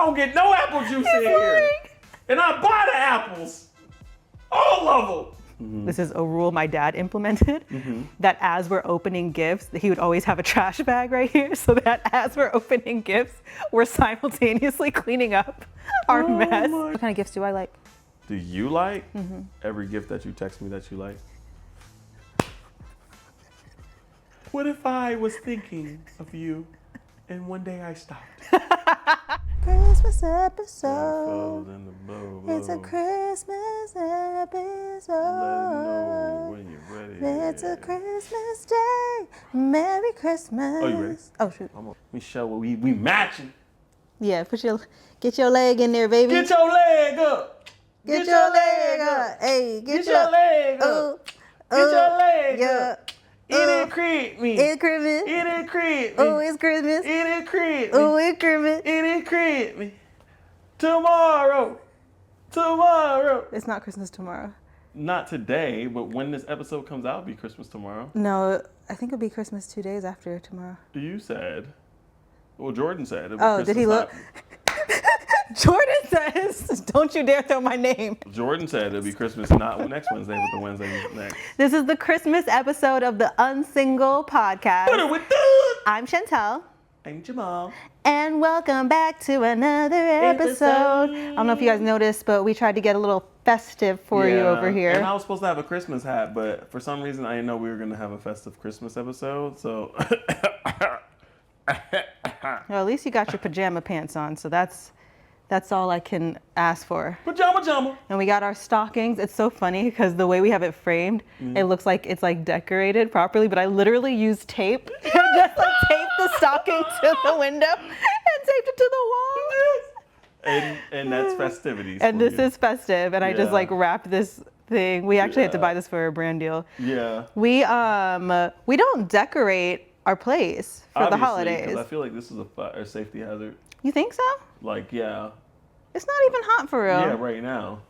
don't get no apple juice in here. And I buy the apples. All of them. Mm-hmm. This is a rule my dad implemented, that as we're opening gifts, he would always have a trash bag right here, so that as we're opening gifts, we're simultaneously cleaning up our mess. What kind of gifts do I like? Do you like every gift that you text me that you like? What if I was thinking of you and one day I stopped? Christmas episode. Blow. It's a Christmas episode. Let it know when you're ready. It's a Christmas day. Merry Christmas. Oh, you ready? Oh, shoot. Michelle, we matching. Yeah, get your leg in there, baby. Get your leg up. Get your leg up. Hey, Get your leg up. Get your leg up. It creep me. It's Christmas. It creep me. Oh, it's Christmas. It creep me. Oh, it's Christmas. It creep me. Tomorrow. It's not Christmas tomorrow. Not today, but when this episode comes out, it'll be Christmas tomorrow. No, I think it'll be Christmas 2 days after tomorrow. You said. Well, Jordan said. It'll be Oh, Christmas did he look? Jordan says, don't you dare throw my name. Jordan said it'll be Christmas not next Wednesday, but the Wednesday next. This is the Christmas episode of the Unsingle podcast. I'm Chantel. I'm Jamal. And welcome back to another episode. I don't know if you guys noticed, but we tried to get a little festive for you over here. And I was supposed to have a Christmas hat, but for some reason I didn't know we were going to have a festive Christmas episode, so... Well, at least you got your pajama pants on, so that's all I can ask for. Pajama. And we got our stockings. It's so funny because the way we have it framed, it looks like it's like decorated properly, but I literally used tape and just like taped the stocking to the window and taped it to the wall. And that's festivities. And this is festive, and I just like wrapped this thing. We actually had to buy this for a brand deal. Yeah. We don't decorate our place for the holidays. Because I feel like this is a safety hazard. You think so? Like, yeah. It's not even hot for real. Yeah, right now.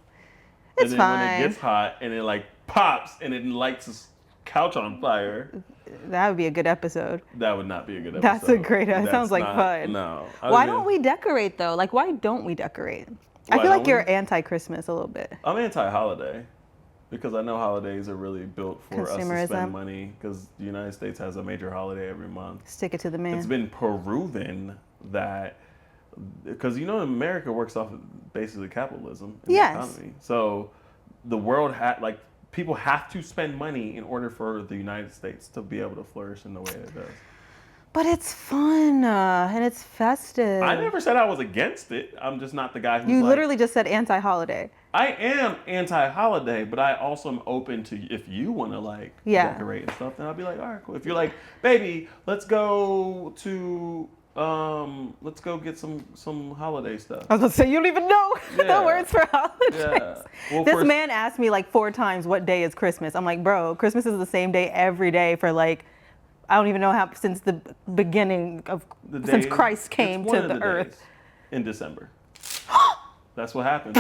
It's and then fine. when it gets hot and it like pops and it lights this couch on fire. That would be a good episode. That would not be a good episode. That's a great episode. That sounds like fun. No. Why don't we decorate though? Like, why don't we decorate? I feel like you're anti-Christmas a little bit. I'm anti-holiday. Because I know holidays are really built for us to spend money. Because the United States has a major holiday every month. Stick it to the man. It's been proven that, because America works off of basically capitalism and the economy. So the world people have to spend money in order for the United States to be able to flourish in the way it does. But it's fun and it's festive. I never said I was against it. I'm just not the guy who's You literally just said anti-holiday. I am anti-holiday, but I also am open to, if you want to decorate and stuff, then I'll be like, all right, cool. If you're like, baby, let's go get some holiday stuff. I was gonna say, you don't even know the words for holidays. Yeah. Well, this man asked me like 4 times what day is Christmas. I'm like, bro, Christmas is the same day every day for like, I don't even know how, since the beginning of, since Christ came to the earth. In December. That's what happens.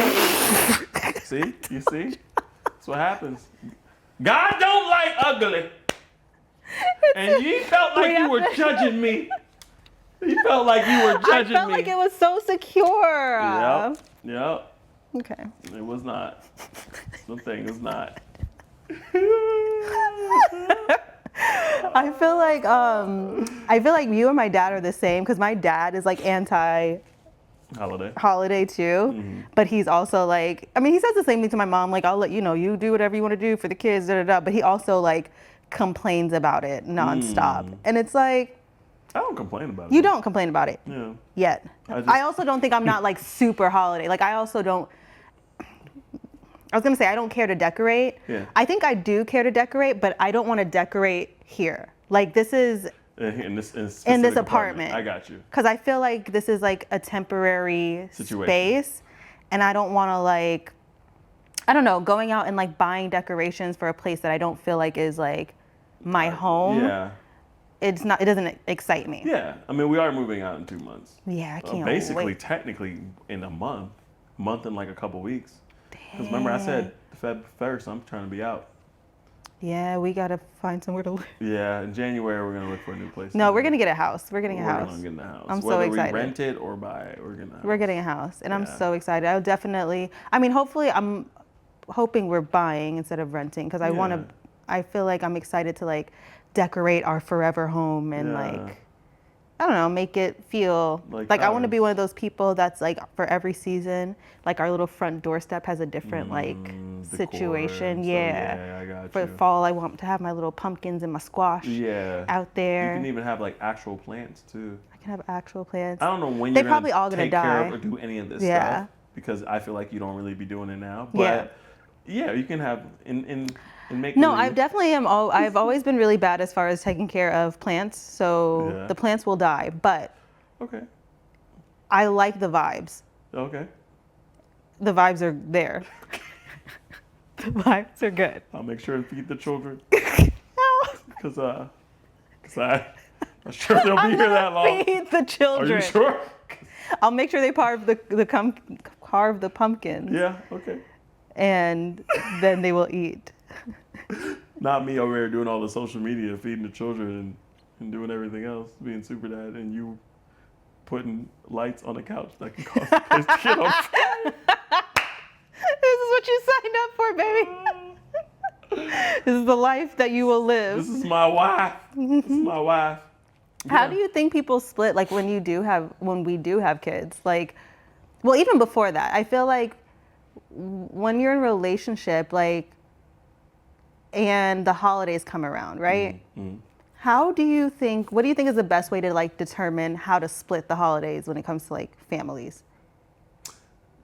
See? You see? That's what happens. God don't like ugly. And you felt like you were judging me. You felt like you were judging me. I felt like it was so secure. Yep. Okay. It was not. The thing is not. I feel like you and my dad are the same, because my dad is like holiday too, but he's also like, I mean, he says the same thing to my mom, like, I'll let you do whatever you want to do for the kids, but he also like complains about it nonstop. And it's like, I don't complain about it. You don't complain about it. Yeah. Yet. I also don't think I'm not like super holiday. Like I was gonna say I don't care to decorate. Yeah. I think I do care to decorate, but I don't want to decorate here. Like this is in this apartment. I got you. Because I feel like this is like a temporary space, and I don't want to like, I don't know, going out and like buying decorations for a place that I don't feel like is like my home. Yeah. It doesn't excite me. Yeah. I mean, we are moving out in 2 months. Yeah, I can't basically, technically in a month and like a couple weeks. Because remember I said Feb 1st, I'm trying to be out. Yeah, we gotta find somewhere to live. Yeah, in January we're gonna look for a new place. No, we're gonna get a house. We're getting a We're house. gonna get in the house. I'm so Whether excited. we rent it or buy it, we're gonna. We're getting a house, and I'm Yeah. so excited. I would definitely. I mean, hopefully, I'm hoping we're buying instead of renting because I want Yeah. to. I feel like I'm excited to like decorate our forever home and Yeah. like I don't know, make it feel Like like I want to be ours. one of those people that's like for every season, like our little front doorstep has a different like Decor situation. and stuff. Yeah. Yeah, I got For you. the fall, I want to have my little pumpkins and my squash Yeah. out You there. can even have like actual plants too. I can have actual plants. I don't know when They're you're probably gonna all gonna take care of die. or do any of this Yeah. stuff because I feel like you don't really be doing it now. Yeah. But yeah, you can have in make No, believe. I've definitely I've always been really bad as far as taking care of plants, so Yeah. the plants will die. But Okay. I like the vibes. Okay. The vibes are there. The vibes are good. I'll make sure to feed the children No. because I'm sure they'll be I'm here gonna that long. feed the Are children. you sure? I'll make sure they carve the pumpkins, Yeah. Okay. and then they will eat. Not me over here doing all the social media, feeding the children and doing everything else, being super dad, and you putting lights on the couch that can cause the place to get on fire. This is what you signed up for, baby. This is the life that you will live. This is my wife. This is my wife. How Yeah. do you think people split? Like when we do have kids, like, well, even before that, I feel like when you're in a relationship, like, and the holidays come around, right? Mm-hmm. What do you think is the best way to like determine how to split the holidays when it comes to like families?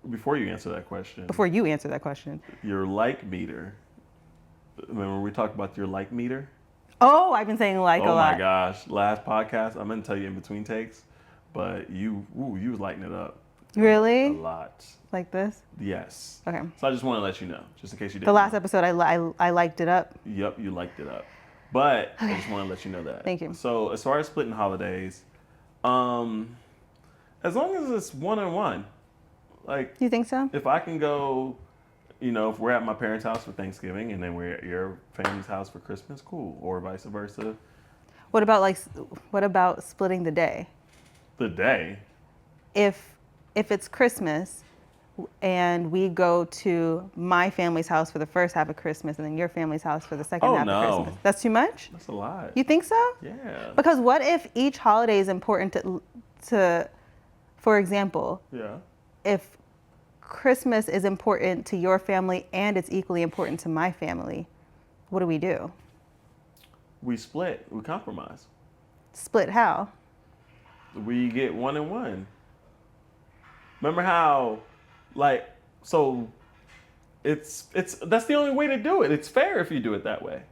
Before you answer that question, Before you answer that question. your like meter. Remember we talked about your like meter? Oh, I've been saying like a Oh lot. my gosh! Last podcast, I'm gonna tell you in between takes, but you was lighting it up. Really? A lot. Like this? Yes. Okay. So I just want to let you know, just in case you didn't. The last know. episode, I liked it up. Yep, you liked it up. But I just want to let you know that. Thank you. So as far as splitting holidays, as long as it's one-on-one, like You think so? if I can go, if we're at my parents' house for Thanksgiving and then we're at your family's house for Christmas, cool, or vice versa. What about splitting the day? The day. If it's Christmas and we go to my family's house for the first half of Christmas and then your family's house for the second half of Christmas. That's too much? That's a lot. You think so? Yeah. Because what if each holiday is important to for example, Yeah. if Christmas is important to your family and it's equally important to my family, what do? We split. We compromise. Split how? We get one and one. Remember how, it's that's the only way to do it. It's fair if you do it that way.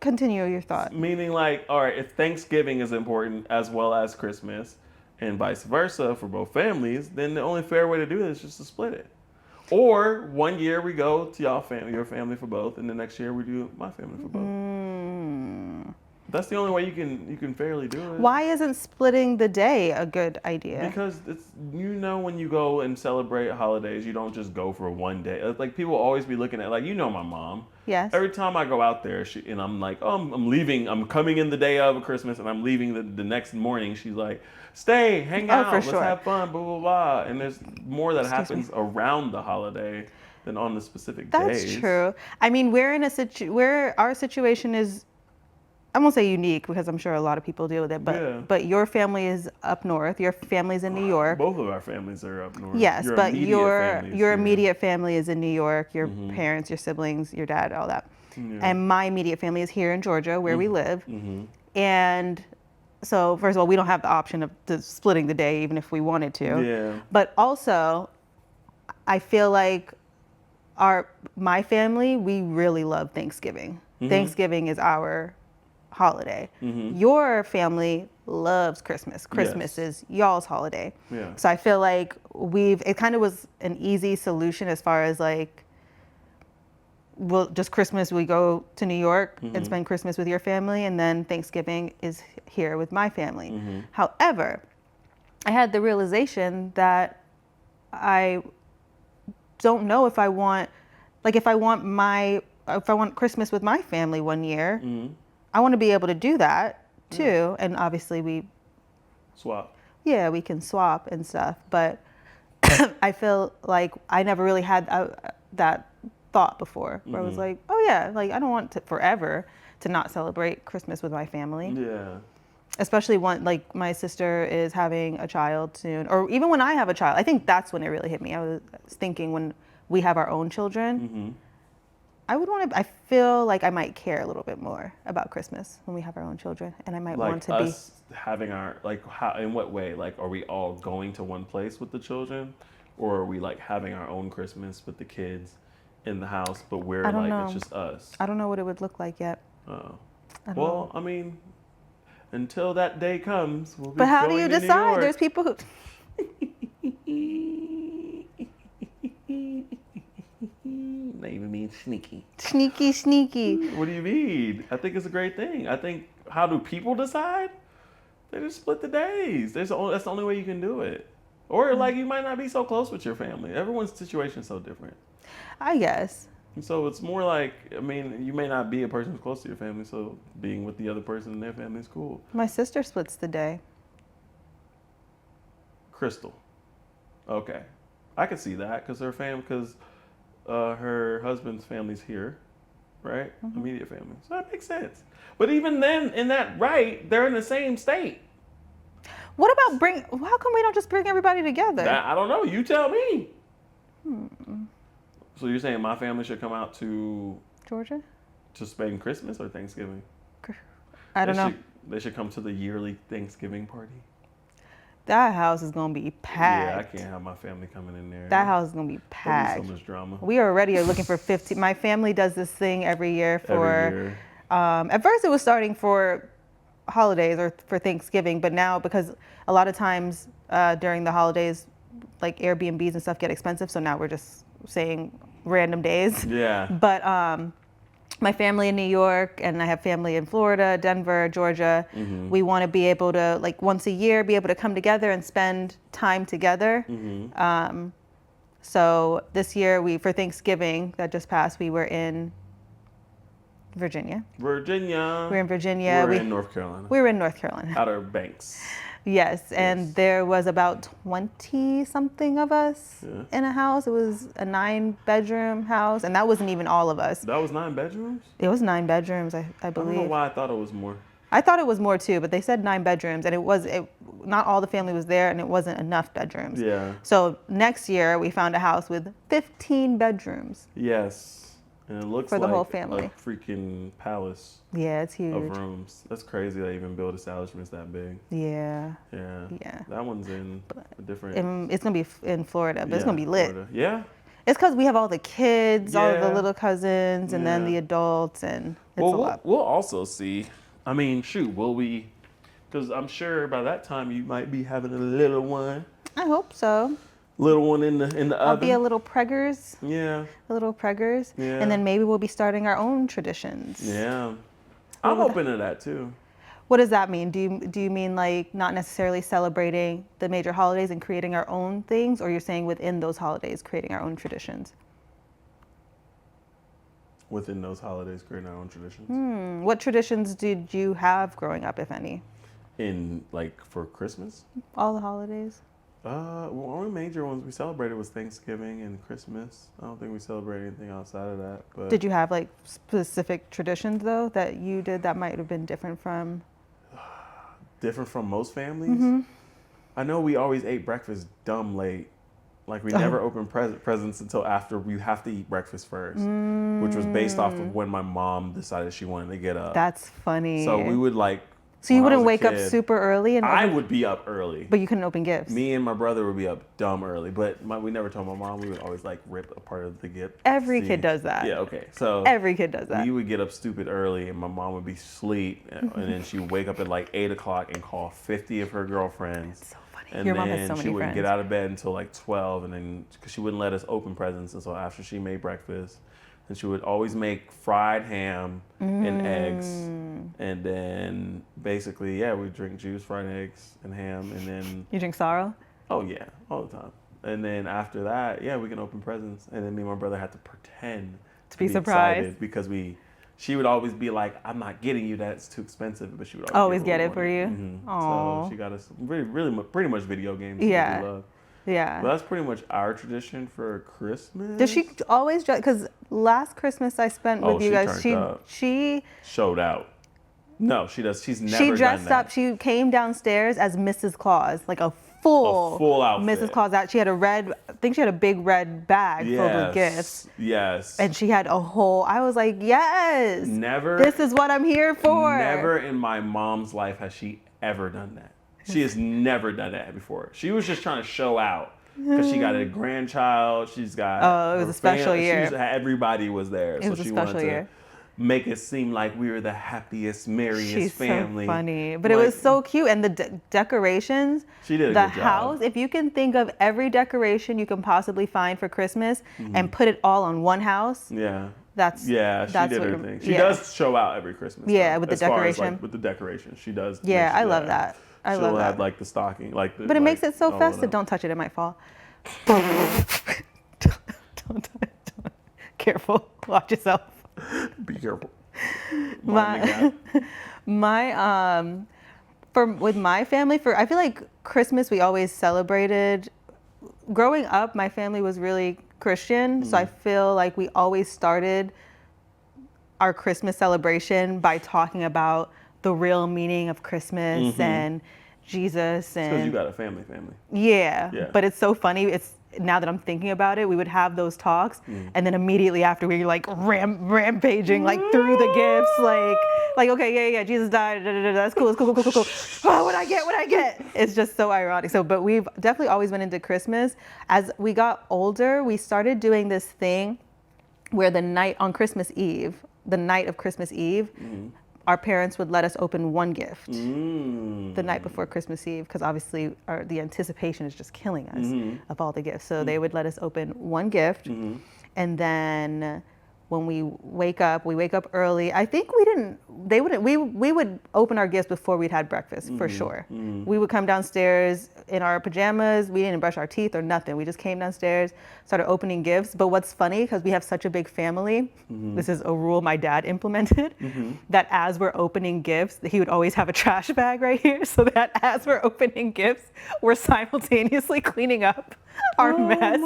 Continue your thought. Meaning all right, if Thanksgiving is important as well as Christmas and vice versa for both families, then the only fair way to do it is just to split it. Or one year we go to your family for both, and the next year we do my family for both. That's the only way you can fairly do it. Why isn't splitting the day a good idea? Because it's when you go and celebrate holidays, you don't just go for one day. It's like people always be looking at my mom. Yes. Every time I go out there, and I'm like, oh, I'm leaving. I'm coming in the day of Christmas, and I'm leaving the next morning. She's like, stay, hang out, for let's sure. have fun, blah blah blah. And there's more that happens around the holiday than on the specific days. That's true. I mean, we're in where our situation is, I won't say unique because I'm sure a lot of people deal with it, but your family is up north. Your family's in New York. Both of our families are up north. Yes, but your here. immediate family is in New York. Your parents, your siblings, your dad, all that. Yeah. And my immediate family is here in Georgia, where we live. And so, first of all, we don't have the option of splitting the day, even if we wanted to. Yeah. But also, I feel like my family, we really love Thanksgiving. Thanksgiving is our holiday. Your family loves Christmas. Christmas is y'all's holiday. Yeah. So I feel like it kind of was an easy solution as far as like, Christmas, we go to New York and spend Christmas with your family, and then Thanksgiving is here with my family. However, I had the realization that I don't know if I want my if I want Christmas with my family one year, Mm-hmm. I want to be able to do that too. And obviously Swap. we can swap and stuff. But I feel like I never really had that thought before where I was like, oh yeah, like I don't want to forever to not celebrate Christmas with my family. Yeah. Especially when like my sister is having a child soon, or even when I have a child. I think that's when it really hit me. I was thinking when we have our own children, Mm-hmm. I feel like I might care a little bit more about Christmas when we have our own children, and I might Like want to us having our, like, how, in what way? Like, are we all going to one place with the children, or are we like having our own Christmas with the kids in the house, but we're I don't like know. it's just us? I don't know what it would look like yet. Oh. I don't Well, know. I mean, until that day comes, we'll be But how do going you to New decide? York. There's people who They even mean sneaky. sneaky. What do you mean? I think it's a great thing. I think, how do people decide? They just split the days. That's the only way you can do it. Or like you might not be so close with your family. Everyone's situation is so different. I guess. And so it's more like, I mean, you may not be a person who's close to your family, so being with the other person in their family is cool. My sister splits the day. Crystal. Okay. I can see that because her husband's family's here, right? Immediate family. So that makes sense. But even then, in that right, they're in the same state. What about how come we don't just bring everybody together? I don't know. You tell me. So you're saying my family should come out to Georgia? spend Christmas or Thanksgiving? I don't know. They should come to the yearly Thanksgiving party. That house is gonna be packed. Yeah, I can't have my family coming in there. That house is gonna be There'll packed. be so much drama. We already are looking for 15. My family does this thing every year for. Every year. At first, it was starting for holidays or for Thanksgiving, but now because a lot of times during the holidays, like Airbnbs and stuff get expensive, so now we're just saying random days. Yeah. But my family in New York and I have family in Florida, Denver, Georgia. We want to be able to, like once a year, be able to come together and spend time together. So this year, for Thanksgiving that just passed, we were in Virginia. We're in Virginia. We're in North Carolina. We were in North Carolina. Outer Banks. Yes, and there was about 20 something of us in a house. It was a 9-bedroom house, and that wasn't even all of us. That was 9 bedrooms? It was 9 bedrooms, I I believe. don't know why I thought it was more. I thought it was more too, but they said 9 bedrooms, and not all the family was there, and it wasn't enough bedrooms. Yeah. So next year we found a house with 15 bedrooms. Yes. And it looks For the like whole family. a freaking palace Yeah, it's huge. of rooms. That's crazy they even build establishments that big. Yeah. Yeah. Yeah. That one's in a different. It's gonna be in Florida, but it's gonna be lit. Florida. Yeah. It's because we have all the kids, all the Yeah. little cousins, and then Yeah. the adults, and it's Well, a lot. we'll also see. I mean, shoot, will we? Because I'm sure by that time you might be having a little one. I hope so. Little one in the oven. I'll be a little preggers, Yeah. and Yeah. then maybe we'll be starting our own traditions. Yeah. I'm open to that too. What does that mean? Do you mean like not necessarily celebrating the major holidays and creating our own things, or you're saying within those holidays creating our own traditions? Within those holidays, creating our own traditions. What traditions did you have growing up, if any? In like for Christmas. All the holidays? Well, only major ones we celebrated was Thanksgiving and Christmas. I don't think we celebrated anything outside of that. But Did you have like specific traditions though that you did that might have been different from? different from most families? I know we always ate breakfast dumb late. Like we never opened presents until after we have to eat breakfast first, which was based off of when my mom decided she wanted to get up. That's funny. So we would like. So you when I wouldn't was a wake up kid, super early and I would be up early. but you couldn't open gifts. Me and my brother would be up dumb early, but we never told my mom. We would always like rip a part of the gift. Every kid does that. Yeah, okay. So Every kid does that. we would get up stupid early, and my mom would be asleep, and then she would wake up at like 8 o'clock and call 50 of her girlfriends. So funny. And Your then mom has so many she wouldn't friends. get out of bed until like 12, and then because she wouldn't let us open presents until after she made breakfast. And she would always make fried ham and eggs, and then basically, yeah, we drink juice, fried eggs, and ham, and then You drink sorrow? oh yeah, all the time. And then after that, yeah, we can open presents, and then me and my brother had to pretend to be surprised. excited because she would always be like, I'm not getting you that, it's too expensive, but she would Always get what it we for you. wanted. Aw. So she got us pretty much video games that Yeah. we love. Yeah. But that's pretty much our tradition for Christmas. Does she always dress? Because last Christmas I spent with you she guys, turned up. she Showed out. No, she does. She's never she done dressed that. up. She came downstairs as Mrs. Claus, like a full outfit. Mrs. Claus out. She had I think she had a big red bag filled with gifts. Yes. And she had a whole, I was like, yes. Never. This is what I'm here for. Never in my mom's life has she ever done that. She has never done that before. She was just trying to show out because she got a grandchild. She's got. Oh, it was a special year. Everybody was there. It was a special year. Make it seem like we were the happiest, merriest family. So funny, but it was so cute, and the decorations. She did a the good job. house. If you can think of every decoration you can possibly find for Christmas and put it all on one house. Yeah. That's she did her thing. She does show out every Christmas. Yeah, time, with the as far decoration. as, like, with the decoration, she does. Yeah, I love that. She'll have like the stocking, like. But it makes it so festive. Don't touch it; it might fall. don't. Careful. Watch yourself. Be careful. With my family, I feel like Christmas we always celebrated. Growing up, my family was really Christian, so I feel like we always started our Christmas celebration by talking about the real meaning of Christmas and Jesus and. Because you got a family. Yeah, but it's so funny. Now that I'm thinking about it, we would have those talks, and then immediately after we were like rampaging like through the gifts, like okay, yeah, Jesus died, that's cool. Oh, what I get? It's just so ironic. So, but we've definitely always went into Christmas. As we got older, we started doing this thing where the night of Christmas Eve, our parents would let us open one gift the night before Christmas Eve, because obviously the anticipation is just killing us of all the gifts. So they would let us open one gift, and then when we wake up early. I think we would open our gifts before we'd had breakfast, for sure. We would come downstairs in our pajamas. We didn't brush our teeth or nothing. We just came downstairs, started opening gifts. But what's funny, because we have such a big family, this is a rule my dad implemented, that as we're opening gifts, he would always have a trash bag right here, so that as we're opening gifts, we're simultaneously cleaning up our mess.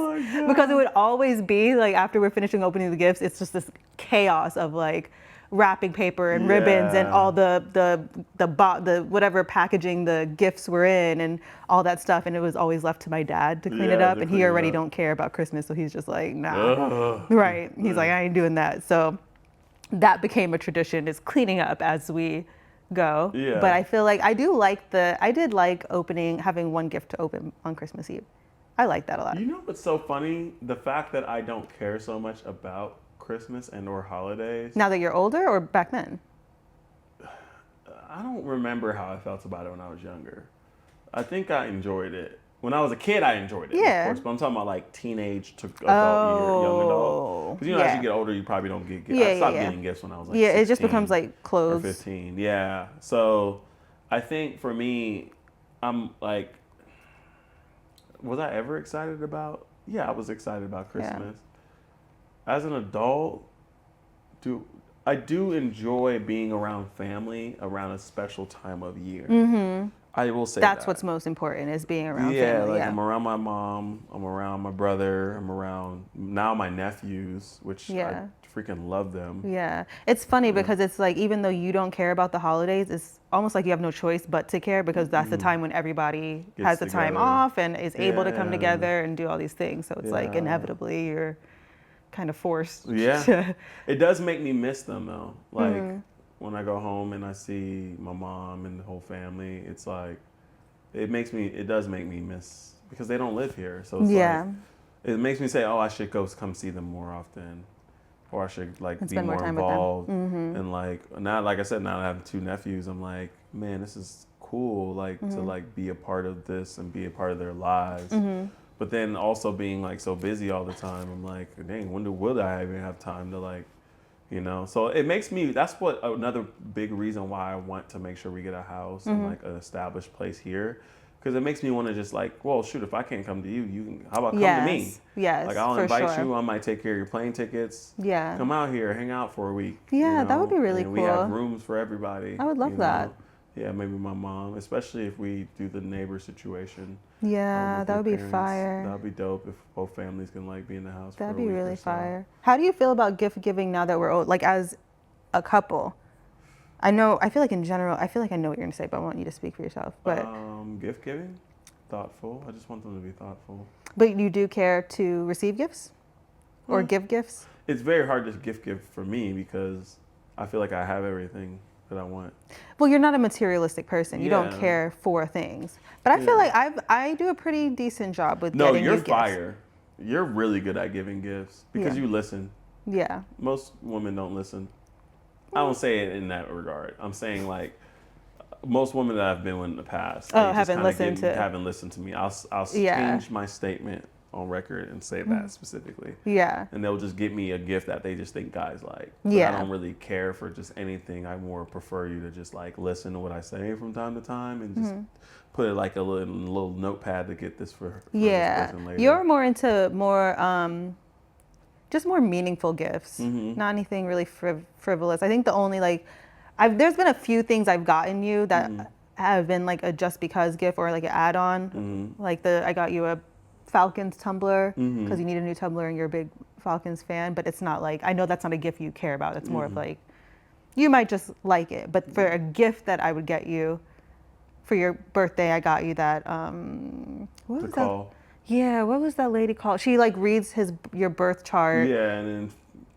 Because it would always be like after we're finishing opening the gifts, it's just this chaos of like wrapping paper and ribbons and all the whatever packaging the gifts were in and all that stuff, and it was always left to my dad to clean it up, and he already don't care about Christmas, so he's just like, nah. Right. He's like, I ain't doing that. So that became a tradition, is cleaning up as we go. Yeah. But I feel like I did like having one gift to open on Christmas Eve. I like that a lot. You know what's so funny? The fact that I don't care so much about Christmas and or holidays. Now that you're older, or back then? I don't remember how I felt about it when I was younger. I think I enjoyed it. When I was a kid, I enjoyed it, of course. But I'm talking about like teenage to adult year, young adult. Because as you get older, you probably don't get gifts. I stopped getting gifts when I was like 16 it just becomes like clothes. Or 15, yeah. So I think for me, I'm like, was I ever excited about? Yeah, I was excited about Christmas. As an adult, I do enjoy being around family around a special time of year. I will say that's what's most important, is being around family. I'm around my mom, I'm around my brother, I'm around now my nephews, which I freaking love them. Yeah, it's funny because it's like, even though you don't care about the holidays, it's almost like you have no choice but to care, because that's the time when everybody has the time off and is able to come together and do all these things. So it's like inevitably you're kind of forced. It does make me miss them though. Like when I go home and I see my mom and the whole family, it's like it does make me miss, because they don't live here. So it's like, it makes me say, oh, I should come see them more often, or I should like be more involved. And like now, like I said, now I have 2 nephews. I'm like, man, this is cool. Like to like be a part of this and be a part of their lives. But then also being like so busy all the time, I'm like, dang, when will I even have time to like, So it makes me, that's what another big reason why I want to make sure we get a house and like an established place here. Because it makes me want to just like, well, shoot, if I can't come to you, how about come to me? Yes. Yes. Like I'll for invite sure. you. I might take care of your plane tickets. Yeah. Come out here, hang out for a week. Yeah, that would be really and cool. We have rooms for everybody. I would love that. Yeah, maybe my mom, especially if we do the neighbor situation. Yeah, with that my would be parents. fire. That would be dope if both families can like be in the house. That'd for a be week really or so. fire. How do you feel about gift giving now that we're old, like as a couple? I feel like in general, I feel like I know what you're gonna say, but I want you to speak for yourself. But gift giving, thoughtful. I just want them to be thoughtful. But you do care to receive gifts or give gifts? It's very hard to give for me because I feel like I have everything that I want. Well, you're not a materialistic person. You don't Yeah. care for things. But I feel like I do a pretty decent job with getting you you're gifts. fire. You're really good at giving gifts because Yeah. you listen. Yeah. Most women don't listen. I don't say it in that regard. I'm saying like most women that I've been with in the past. Oh, they just haven't kinda listened to- haven't listened to me. I'll Yeah. change my statement on record and say that specifically. Yeah. And they'll just give me a gift that they just think guys like. But Yeah. I don't really care for just anything. I more prefer you to just like listen to what I say from time to time and just put it like a little notepad to get this for Yeah. this person later. You're more into just more meaningful gifts, Mm-hmm. not anything really frivolous. I think the only there's been a few things I've gotten you that have been like a just because gift or like an add-on. Mm-hmm. Like I got you a Falcons tumbler because you need a new tumbler and you're a big Falcons fan, but it's not like, I know that's not a gift you care about. It's more of like, you might just like it. But for a gift that I would get you for your birthday, I got you that, what The was call. that? Yeah, what was that lady called? She like reads your birth chart. Yeah, and then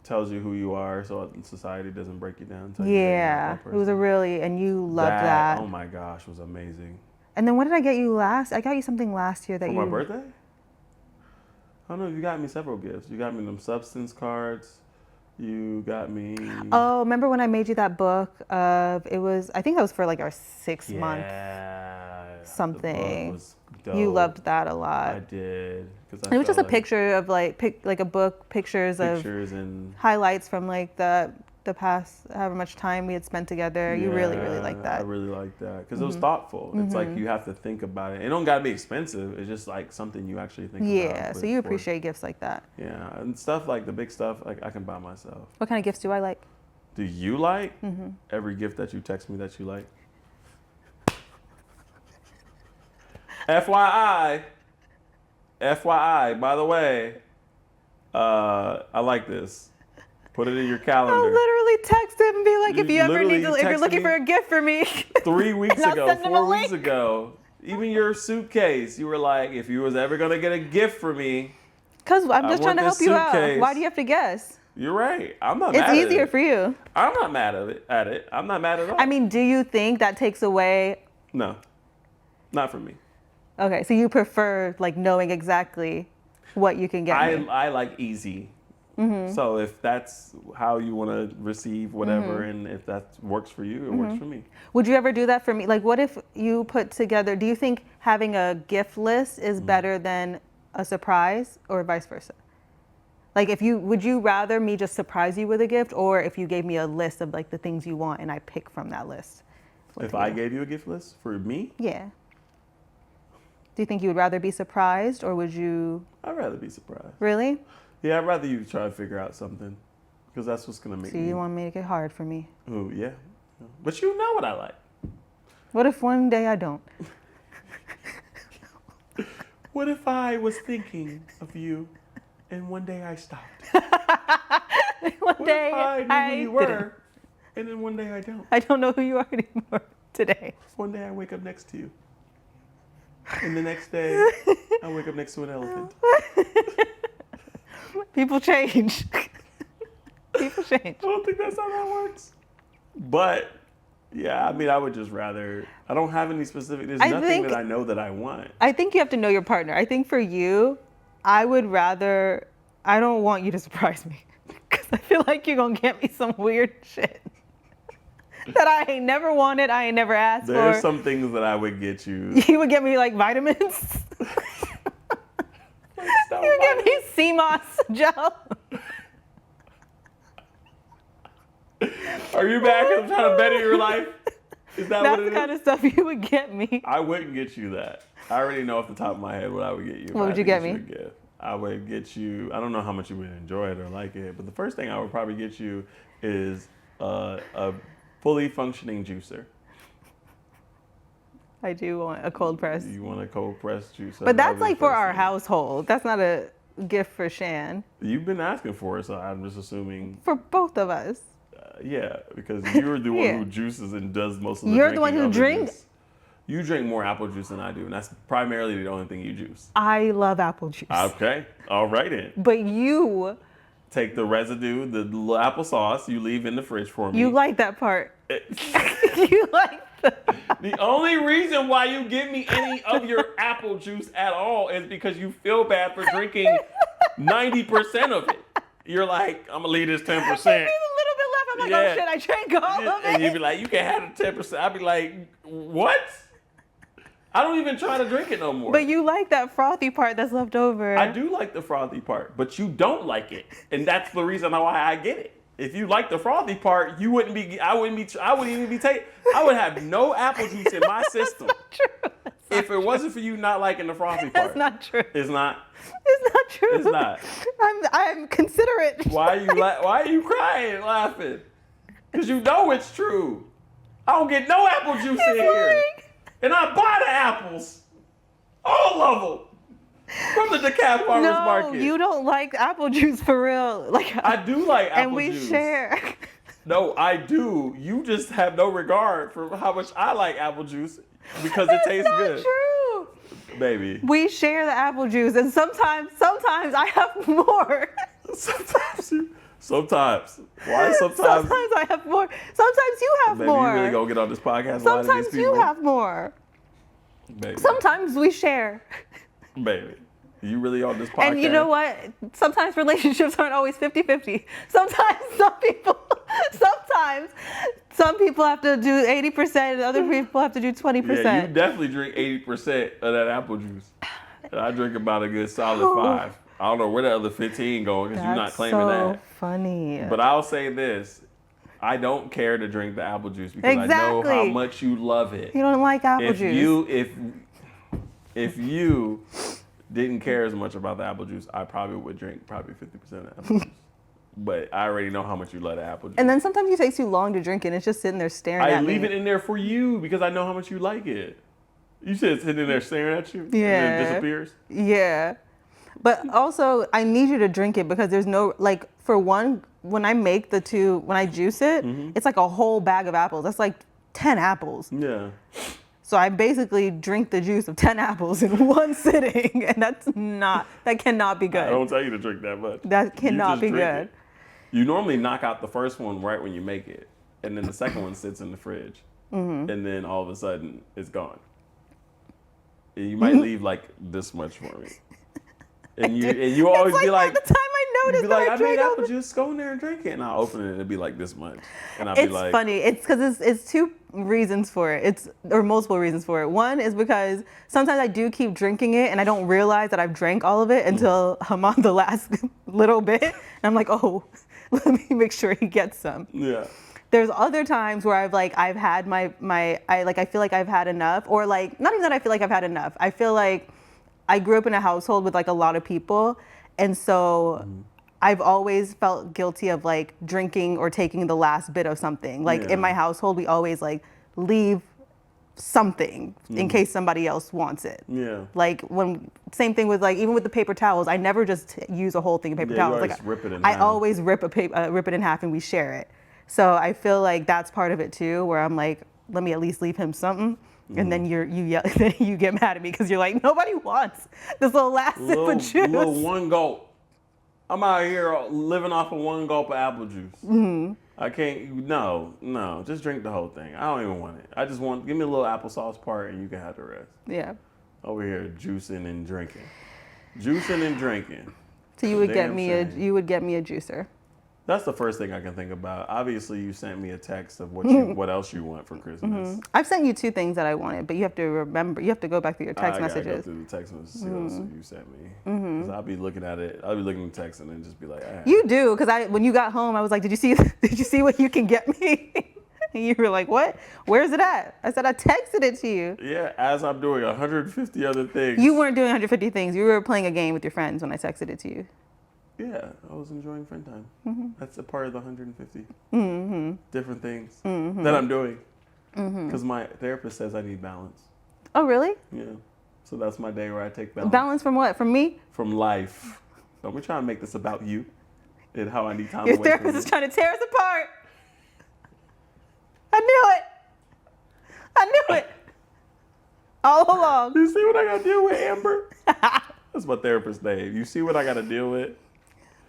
tells you who you are so society doesn't break you down. Tell you that you're Yeah, not it that was a person. really, and you loved that. Oh my gosh, was amazing. And then what did I get you last? I got you something last year that For you. my birthday? I don't know. You got me several gifts. You got me them substance cards. You got me. Oh, remember when I made you that book of, I think that was for like our 6-month something. The book was dope. You loved that a lot. I did. It was just a picture of like a book, pictures of and highlights from like the past however much time we had spent together. You really liked that. I really liked that because it was thoughtful. It's like you have to think about it. It don't gotta be expensive. It's just like something you actually think about. Yeah, so you appreciate gifts like that. Yeah, and stuff like the big stuff like I can buy myself. What kind of gifts do I like? Do you like every gift that you text me that you like? FYI, by the way, I like this. Put it in your calendar. I'll literally text him and be like, You if you ever literally need to, if you're texted looking me for a gift for me. 3 weeks And I'll ago, send him 4 a weeks link. ago, even your suitcase, you were like, if you was ever gonna get a gift for me, Because I'm just trying want to help this you out. suitcase. Why do you have to guess? you're right. I'm not It's mad easier at it. for you. I'm not mad at it. I'm not mad at all. I mean, do you think that takes away? no, not for me. Okay, so you prefer like knowing exactly what you can get me. I like easy. So if that's how you want to receive whatever, and if that works for you, it works for me. Would you ever do that for me? Like, what if you put together, do you think having a gift list is better than a surprise or vice versa? Like, would you rather me just surprise you with a gift, or if you gave me a list of like the things you want and I pick from that list? If I gave you a gift list for me, Yeah. Do you think you would rather be surprised, or would you I'd rather be surprised. really? Yeah, I'd rather you try to figure out something, because that's what's gonna make So me. you want me to make it hard for me? Ooh, yeah. But you know what I like. What if one day I don't? What if I was thinking of you, and one day I stopped? One What day if I knew who you were, didn't. and then one day I don't? I don't know who you are anymore today. One day I wake up next to you, and the next day I wake up next to an elephant. People change. People change. I don't think that's how that works. But yeah, I mean, I would just rather. I don't have any specific. There's I nothing think- that I know that I want. I think you have to know your partner. I think for you, I would rather. I don't want you to surprise me because I feel like you're gonna get me some weird shit that I ain't never wanted. I ain't never asked There's for. some things that I would get you. You would get me like vitamins. Stop You would get fighting. me sea moss gel. Are you back? I'm trying to better your life. Is that That's what the it kind is? of stuff you would get me. I wouldn't get you that. I already know off the top of my head what I would get you. What would you get me? A gift. I would get you. I don't know how much you would enjoy it or like it, but the first thing I would probably get you is a fully functioning juicer. I do want a cold press. You want a cold press juicer? But that's like for our household. That's not a gift for Shan. You've been asking for it, so I'm just assuming. For both of us. Yeah, because you're the one who juices and does most of the You're the one who drinks. Juice. You drink more apple juice than I do, and that's primarily the only thing you juice. I love apple juice. Okay, all right then. But you take the residue, the little applesauce, you leave in the fridge for me. You like that part. You like the only reason why you give me any of your apple juice at all is because you feel bad for drinking 90% of it. You're like, I'm gonna leave this 10%. There's a little bit left. I'm like, oh shit, I drank all of it. And you'd be like, you can have the 10%. I'd be like, what? I don't even try to drink it no more. But you like that frothy part that's left over. I do like the frothy part, but you don't like it, and that's the reason why I get it. If you like the frothy part, you wouldn't be. I wouldn't even be taking. I would have no apple juice in my system. That's not true. If it wasn't for you not liking the frothy part. That's not true. It's not. It's not true. It's not. I'm considerate. Why are you crying and laughing? Because you know it's true. I don't get no apple juice in here. And I buy the apples. All of them. From the DeKalb Farmers Market. No, you don't like apple juice for real. Like I do like apple juice. And we share. No, I do. You just have no regard for how much I like apple juice because it tastes good. That's not true. Baby. We share the apple juice, and sometimes I have more. Sometimes. Why sometimes? Sometimes I have more. Sometimes you have Baby, more. you really gonna get on this podcast? Sometimes you have more. Baby. Sometimes we share. Baby, you really on this podcast? And you know what? Sometimes relationships aren't always 50-50. Sometimes some people have to do 80% and other people have to do 20%. Yeah, you definitely drink 80% of that apple juice. And I drink about a good solid 5. I don't know where the other 15 going because you're not claiming that. That's so funny. But I'll say this. I don't care to drink the apple juice because I know how much you love it. You don't like apple juice. If you didn't care as much about the apple juice, I probably would drink 50% of the apple juice. But I already know how much you love the apple juice. And then sometimes you take too long to drink it and it's just sitting there staring at me. I leave it in there for you because I know how much you like it. You said it's sitting in there staring at you? Yeah. And then it disappears? Yeah. But also, I need you to drink it because there's no, like, for one, when I juice it, it's like a whole bag of apples. That's like 10 apples. Yeah. So I basically drink the juice of 10 apples in one sitting, and that cannot be good. I don't tell you to drink that much. That cannot be good. It. You normally knock out the first one right when you make it, and then the second one sits in the fridge, and then all of a sudden it's gone. And you might leave like this much for me. And you always be like, the time I noticed be that like, I made drank apple juice, go in there and drink it. And I'll open it and it'll be like this much. And I'll be like, it's funny. It's because it's two reasons for it. Or multiple reasons for it. One is because sometimes I do keep drinking it and I don't realize that I've drank all of it until I'm on the last little bit. And I'm like, oh, let me make sure he gets some. Yeah. There's other times where I've had I feel like I've had enough, or like, not even that I feel like I've had enough. I feel like I grew up in a household with like a lot of people, and so I've always felt guilty of like drinking or taking the last bit of something. Like in my household, we always like leave something in case somebody else wants it. Yeah. Like same thing with like, even with the paper towels, I never just use a whole thing of paper towels. You like rip it in I half. always rip it in half and we share it. So I feel like that's part of it too, where I'm like, let me at least leave him something. And then then you get mad at me because you're like, nobody wants this little last sip of juice. Little one gulp. I'm out here living off of one gulp of apple juice. I can't, no, just drink the whole thing. I don't even want it. I just give me a little applesauce part and you can have the rest. Yeah. Over here juicing and drinking. Juicing and drinking. So you would get me a juicer. That's the first thing I can think about. Obviously, you sent me a text of what else you want for Christmas. I've sent you 2 things that I wanted, but you have to remember. You have to go back through your text messages. I gotta go through the text messages you sent me. Because I'll be looking at it. I'll be looking at the text and then just be like, You do, because when you got home, I was like, did you see what you can get me? You were like, what? Where's it at? I said, I texted it to you. Yeah, as I'm doing 150 other things. You weren't doing 150 things. You were playing a game with your friends when I texted it to you. Yeah, I was enjoying friend time. Mm-hmm. That's a part of the 150 Mm-hmm. different things Mm-hmm. that I'm doing. Mm-hmm. Because my therapist says I need balance. Oh, really? Yeah. So that's my day where I take balance. Balance from what? From me? From life. Don't be trying to make this about you and how I need time Your away from therapist you. is trying to tear us apart. I knew it. I knew it. All along. You see what I gotta deal with, Amber? That's my therapist's name. You see what I gotta deal with?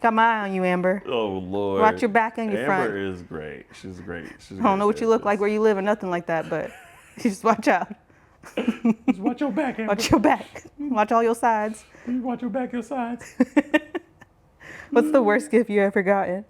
Got my eye on you, Amber. Oh, Lord. Watch your back and your front. Amber is great. She's great. She's a I don't know great what you look like, therapist. where you live, or nothing like that, but you just watch out. Just watch your back, Amber. Watch your back. Watch all your sides. Watch your back, your sides. What's the worst gift you ever gotten?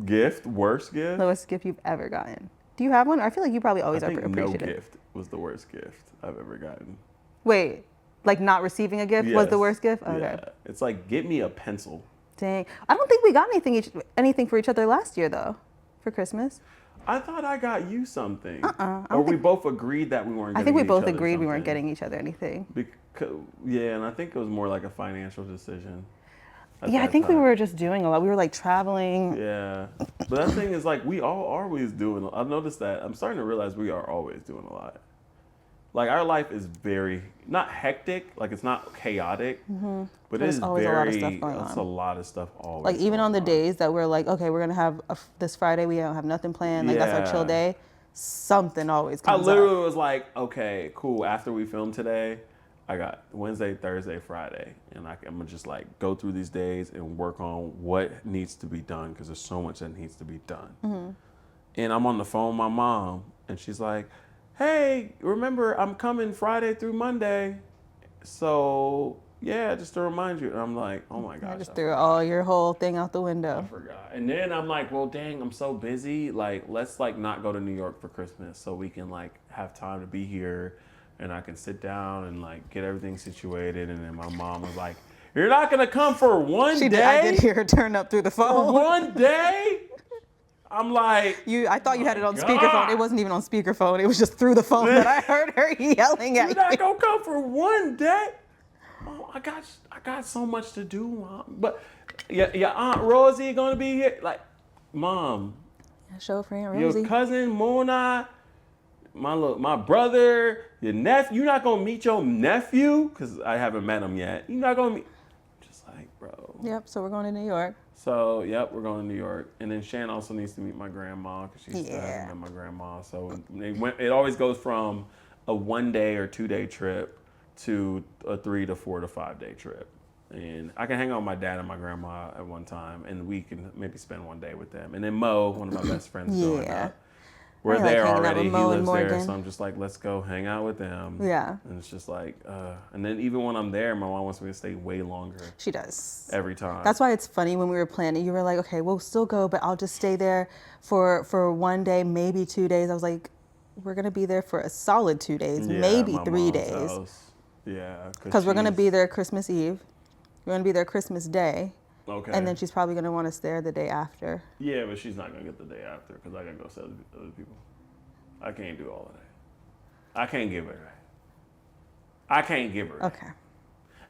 Gift? Worst gift? The worst gift you've ever gotten? Do you have one? I feel like you probably always I are think no appreciative. gift was the worst gift I've ever gotten. Wait, like not receiving a gift was the Yes. worst gift? Okay. Yeah. It's like, get me a pencil. Dang. I don't think we got anything for each other last year though, for Christmas. I thought I got you something. I Or don't we both agreed that we weren't I getting think we each both other agreed we weren't something. getting each other anything. Because, yeah, and I think it was more like a financial decision. at Yeah, I that think we time. were just doing a lot. We were like traveling. Yeah. But that thing is like, we all are always doing, I've noticed that. I'm starting to realize we are always doing a lot. Like, our life is very, not hectic, like it's not chaotic, but it There's is always a lot of stuff going it's on. a lot of stuff always Like even going on the days that we're like, okay, we're gonna have this Friday, we don't have nothing planned. Like that's our chill Yeah. day. Something always I comes literally up. was like, okay, cool. After we filmed today, I got Wednesday, Thursday, Friday, and I'm gonna just like go through these days and work on what needs to be done because there's so much that needs to be done. And I'm on the phone with my mom, and she's like, hey, remember I'm coming Friday through Monday, so yeah, just to remind you. And I'm like, oh my I gosh, just I threw all your whole thing out the window. forgot. And then I'm like, well, dang, I'm so busy. Like, let's like not go to New York for Christmas so we can like have time to be here and I can sit down and like get everything situated. And then my mom was like, you're not gonna come for one day? I did hear her turn up through the For phone. one day? I'm like, I thought you had it on God. speakerphone. It wasn't even on speakerphone. It was just through the phone that I heard her yelling at you're not you. gonna come for one day? Oh, I got so much to do, Mom. But your Aunt Rosie gonna be here? Like, Mom, Show for Aunt your Rosie. cousin Mona, my brother, your nephew. You're not gonna meet your nephew because I haven't met him yet. You're not gonna meet. Just like, bro. Yep. So we're going to New York. So yep, we're going to New York, and then Shan also needs to meet my grandma because she still Yeah. hasn't met my grandma. So it always goes from a 1 day or 2 day trip to a 3 to 4 to 5 day trip. And I can hang out with my dad and my grandma at one time, and we can maybe spend 1 day with them. And then Mo, one of my best friends, growing Yeah. up, we're I like there hanging out already. with He Mo and lives there, Morgan. so I'm just like, let's go hang out with them. Yeah. And it's just like, and then even when I'm there, my mom wants me to stay way longer She does. every time. That's why it's funny when we were planning. You were like, okay, we'll still go, but I'll just stay there for 1 day, maybe 2 days. I was like, we're gonna be there for a solid 2 days, Yeah, maybe my 3 mom's days, house. Yeah, because we're gonna she's- be there Christmas Eve. We're gonna be there Christmas Day, Okay. and then she's probably gonna want us there the day after. Yeah, but she's not gonna get the day after because I gotta go see other people. I can't do all of that. I can't give her that. I can't give her that. Okay.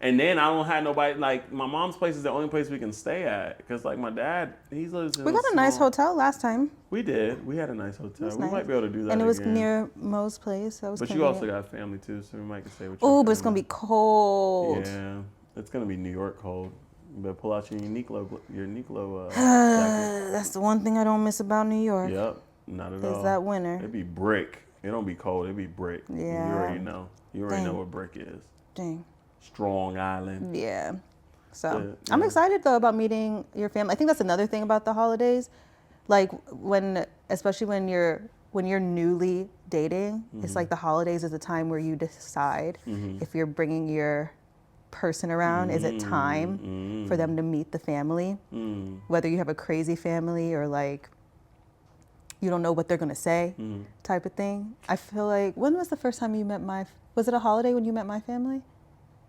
And then I don't have nobody, like, my mom's place is the only place we can stay at because, like, my dad, he lives in We got a nice hotel last time. We did. We had a nice hotel. was We nice. might be able to do that And it was again. near Mo's place. That was But you convenient. also got family, too, so we might can stay with you. Oh, but it's gonna be cold. Yeah. It's going to be New York cold. You better pull out your Uniqlo jacket. That's the one thing I don't miss about New York. Yep. Not at all. Is that winter. It'd be brick. It don't be cold. It'd be brick. Yeah. You already know. You already know Dang. what brick is. Dang. Strong Island. Yeah. So Yeah, I'm yeah. excited though about meeting your family. I think that's another thing about the holidays. Like especially when you're newly dating, it's like the holidays is a time where you decide if you're bringing your person around. Is it time for them to meet the family? Whether you have a crazy family or like you don't know what they're gonna say type of thing. I feel like, when was the first time you met was it a holiday when you met my family?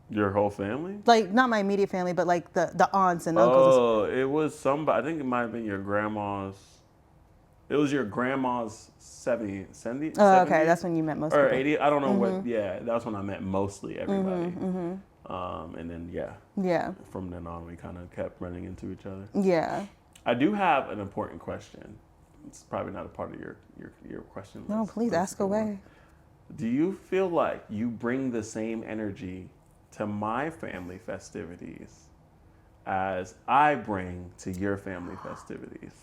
Your whole family? Like not my immediate family, but like the aunts and uncles. Oh, it was somebody. I think it might have been your grandma's. It was your grandma's 70. Oh, okay. That's when you met most or people. 80. I don't know what. Yeah, that's when I met mostly everybody. And then Yeah. from then on we kind of kept running into each other. Yeah. I do have an important question. It's probably not a part of your question list. No, please ask away. Do you feel like you bring the same energy to my family festivities as I bring to your family festivities?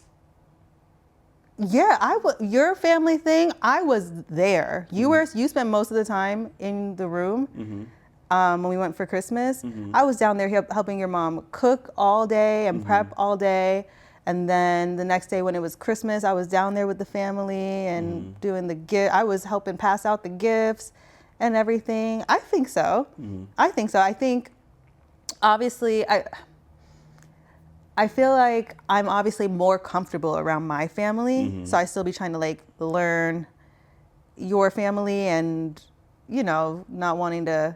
Yeah, your family thing, I was there. You spent most of the time in the room. When we went for Christmas, I was down there helping your mom cook all day and prep all day. And then the next day when it was Christmas, I was down there with the family and doing the gift. I was helping pass out the gifts and everything. I think so. I think obviously I feel like I'm obviously more comfortable around my family. So I still be trying to like learn your family and, you know, not wanting to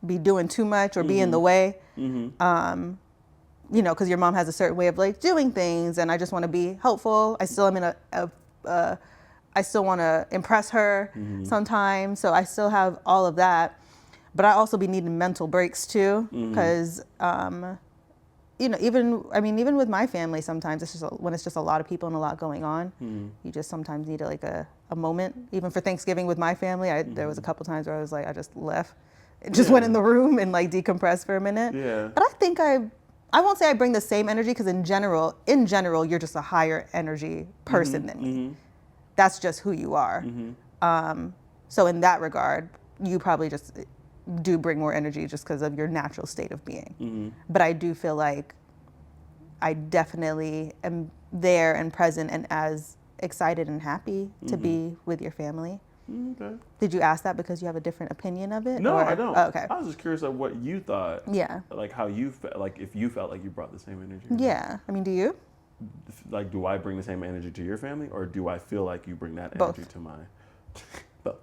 be doing too much or be in the way. You know, because your mom has a certain way of like doing things, and I just want to be helpful. I still am in I still want to impress her sometimes, so I still have all of that. But I also be needing mental breaks too, because you know, even with my family, sometimes it's just when it's just a lot of people and a lot going on, you just sometimes need like a moment. Even for Thanksgiving with my family, there was a couple times where I was like, I just left, just went in the room and like decompressed for a minute. Yeah. But I think I won't say I bring the same energy, because in general, you're just a higher energy person than me. That's just who you are. So in that regard, you probably just do bring more energy just because of your natural state of being. But I do feel like I definitely am there and present and as excited and happy to be with your family. Okay. Did you ask that because you have a different opinion of it? No, I don't. Oh, okay. I was just curious of what you thought. Yeah. Like how you felt, like if you felt like you brought the same energy. Yeah. I mean, do you? Like, do I bring the same energy to your family, or do I feel like you bring that Both. energy to mine? Both.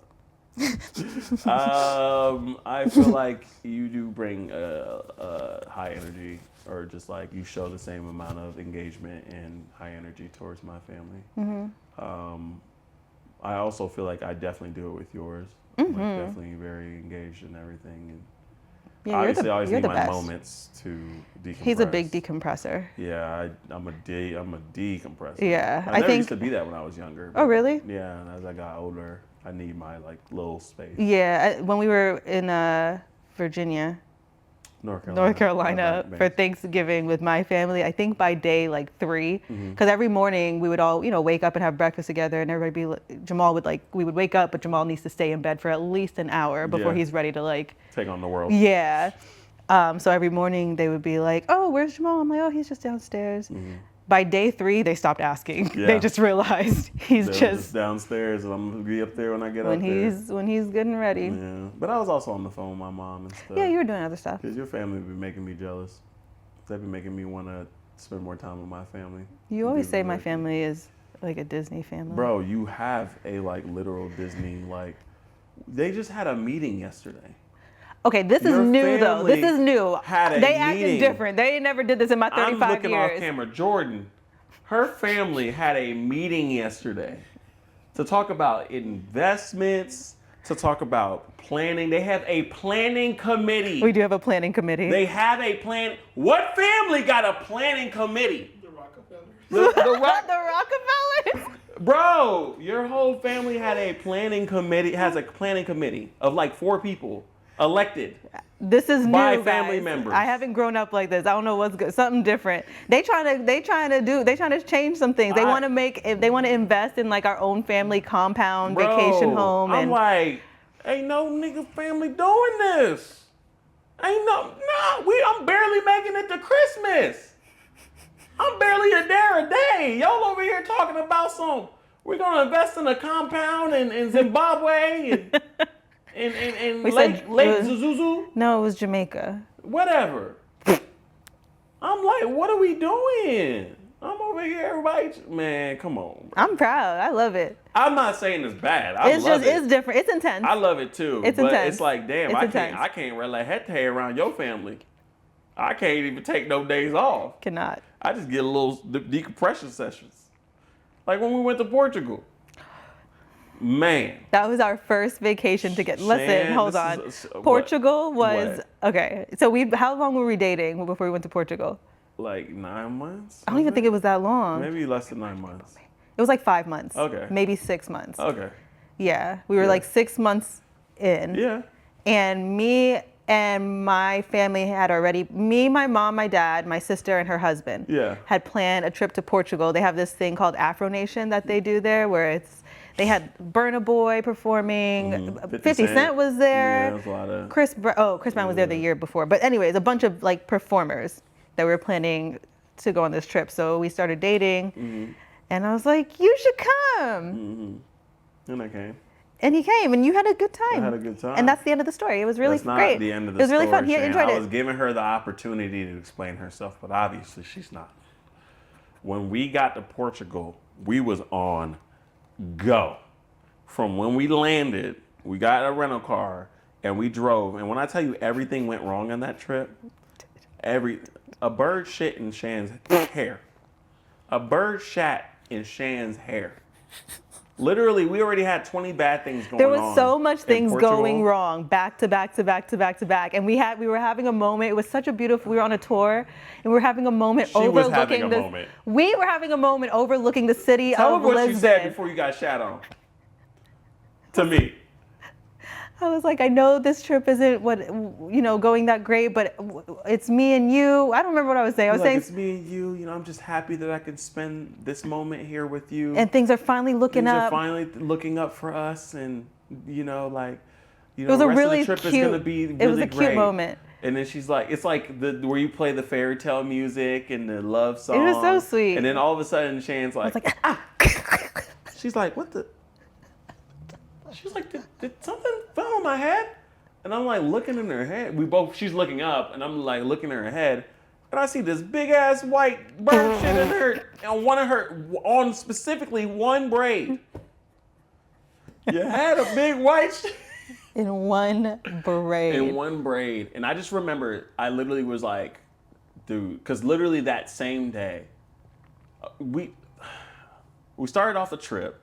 I feel like you do bring a high energy, or just like you show the same amount of engagement and high energy towards my family. I also feel like I definitely do it with yours. I'm like definitely very engaged in everything, and Yeah, obviously I always you're need the my best. moments to decompress. He's a big decompressor. Yeah, I'm a decompressor. Yeah, I I never think- used to be that when I was younger. Oh, really? Yeah, and as I got older, I need my like little space. Yeah, when we were in Virginia, North Carolina for Thanksgiving with my family, I think by day like 3, because every morning we would all, you know, wake up and have breakfast together, and everybody we would wake up, but Jamal needs to stay in bed for at least an hour before he's ready to like take on the world. Yeah. So every morning they would be like, "Oh, where's Jamal?" I'm like, "Oh, he's just downstairs." By day 3, they stopped asking. Yeah. They just realized he's They were just downstairs, and I'm gonna be up there when I get up when he's good and ready. Yeah, but I was also on the phone with my mom and stuff. Yeah, you were doing other stuff. Because your family be making me jealous. They've been making me want to spend more time with my family. You always say my family is like a Disney family. Bro, you have a like literal Disney, like they just had a meeting yesterday. Okay, this is new though. This is new. They acted different. They never did this in my 35 years. I'm looking off camera. Jordan, her family had a meeting yesterday to talk about investments, to talk about planning. They have a planning committee. We do have a planning committee. They have a plan. What family got a planning committee? The Rockefellers. The Rockefellers? Bro, your whole family had a planning committee, has a planning committee of like 4 people elected. This is new, by guys. family members. I haven't grown up like this. I don't know what's good. Something different. They trying to change some things. They want to invest in like our own family compound, vacation home. I'm like, ain't no nigga family doing this. I'm barely making it to Christmas. I'm barely a dare a day. Y'all over here talking about we're gonna invest in a compound in Zimbabwe and Lake Zuzuzu. No, it was Jamaica. Whatever. I'm like, what are we doing? I'm over here, everybody. Man, come on, bro. I'm proud. I love it. I'm not saying it's bad. It's different. It's intense. I love it too. It's but intense. It's like, damn, It's intense. I can't rely head around your family. I can't even take no days off. Cannot. I just get a little decompression sessions. Like when we went to Portugal. Man. That was our first vacation to get. Listen, Shan, hold this on. is Portugal was what? okay. So how long were we dating before we went to Portugal? Like 9 months? I don't even think it was that long. Maybe less than 9 months. It was like 5 months. Okay. Maybe 6 months. Okay. Yeah, we were Yeah. like 6 months in. Yeah. And me and my family had already, my mom, my dad, my sister, and her husband Yeah. had planned a trip to Portugal. They have this thing called Afro Nation that they do there where they had Burna Boy performing, 50 Cent was there. Yeah, it was a lot of... Chris Brown was there the year before. But anyways, a bunch of like performers that were planning to go on this trip. So we started dating and I was like, you should come. And I came. And he came, and you had a good time. I had a good time. And that's the end of the story. It was really That's not great. the end of the It was really story, fun. He Shan. enjoyed I it. was giving her the opportunity to explain herself, but obviously she's not. When we got to Portugal, we was on go. From when we landed, we got a rental car, and we drove. And when I tell you everything went wrong on that trip, a bird shit in Shan's hair. A bird shat in Shan's hair. Literally, we already had 20 bad things going on. There was so much things Portugal. going wrong, back to back to back to back to back, and we were having a moment. It was such a beautiful. We were on a tour, and we were having a moment She was overlooking having a the. moment. We were having a moment overlooking the city Tell of them what Lisbon. you said before you got shat on. To me. I was like, I know this trip isn't going that great, but it's me and you. I don't remember what I was saying. I was saying it's me and you. I'm just happy that I can spend this moment here with you. and things are finally looking Things up. are finally looking up for us, and it was the a rest really of the trip cute. is gonna be really it was a great. cute moment. And then she's like, it's like where you play the fairy tale music and the love song. It was so sweet. And then all of a sudden, Shan's I like, was like, ah. she's like, what the? She's like, did something fell on my head? And I'm like looking in her head. She's looking up, and I'm like looking in her head, and I see this big ass white bird shit in her, on specifically one braid. You had a big white shit. In one braid. In one braid. And I just remember, I literally was like, dude, because literally that same day, we started off the trip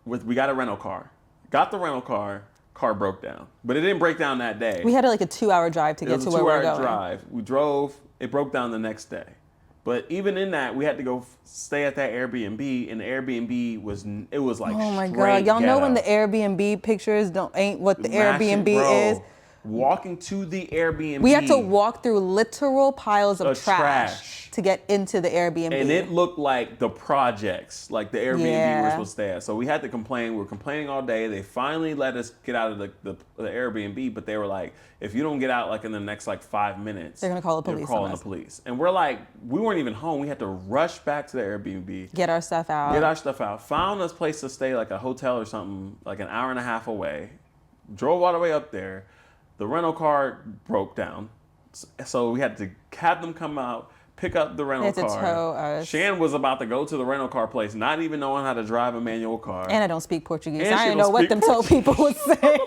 we got a rental car. Got the rental car broke down. But it didn't break down that day. We had like a 2-hour drive to get to where we were going. It was a 2-hour drive. We drove, it broke down the next day. But even in that, we had to go stay at that Airbnb, and the Airbnb was like, oh my straight God, y'all know ghetto. when the Airbnb pictures ain't what the Airbnb Bro, is. Walking to the Airbnb. We had to walk through literal piles of trash to get into the Airbnb. And it looked like the projects, like the Airbnb Yeah. we're supposed to stay at. So we had to complain. We were complaining all day. They finally let us get out of the Airbnb, but they were like, if you don't get out like in the next like 5 minutes, They're gonna call the police They're calling on the us. police. And we're like, we weren't even home. We had to rush back to the Airbnb. Get our stuff out. Found us place to stay, like a hotel or something, like an hour and a half away. Drove all the way up there. The rental car broke down, so we had to have them come out, pick up the rental They had to car. tow us. Shan was about to go to the rental car place, not even knowing how to drive a manual car. And I don't speak Portuguese. And I she didn't don't know what speak them tow people would say.